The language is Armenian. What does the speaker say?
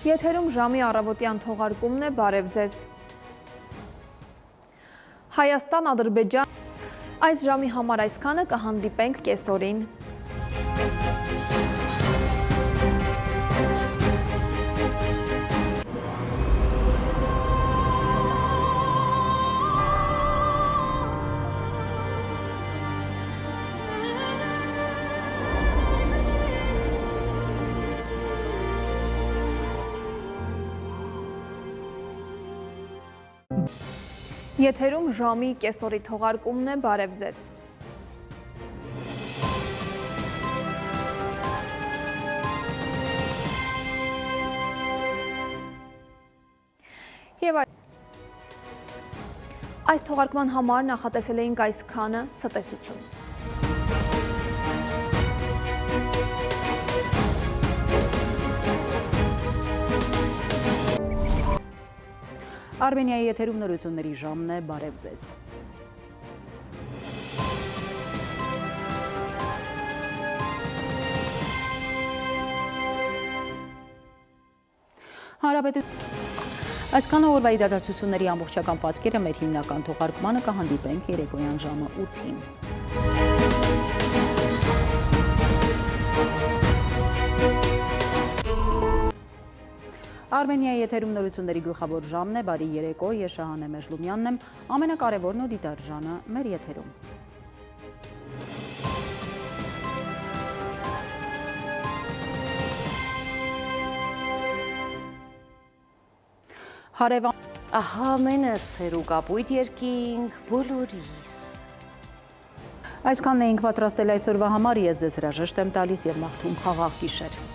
Եթերում ժամի առավոտյան թողարկումն է, բարև ձեզ։ Հայաստան-Ադրբեջան, այս ժամի համար այսքանը, կհանդիպենք կեսօրին։ Եթերում ժամի կեսօրի թողարկումն է, բարև ձեզ։ Եվ այս թողարկման համար նախատեսել էինք այսքանը, ցտեսություն։ Արմենիայի եթերում նորությունների ժամն է, բարև ձեզ։ Այսքանը օրվա իրադարձությունների ամբողջական պատկերը մեր հիմնական թողարկմանը կհանդիպենք երեկոյան ժամը 8-ին։ Արմենիայի եթերում նորությունների գլխավոր ժամն է, բարի երեկո, ես Շահանե Մեժլումյանն եմ, ամենակարևորն ու դիտարժանը մեր եթերում։ Հարևան Ահա մենս հերուկապույտ երկինք բոլորիս։ Այսքանն էինք պատրաստել այսօրվա համար, ես ձեզ հրաժեշտ եմ տալիս և մաղթում խաղաղ գիշեր։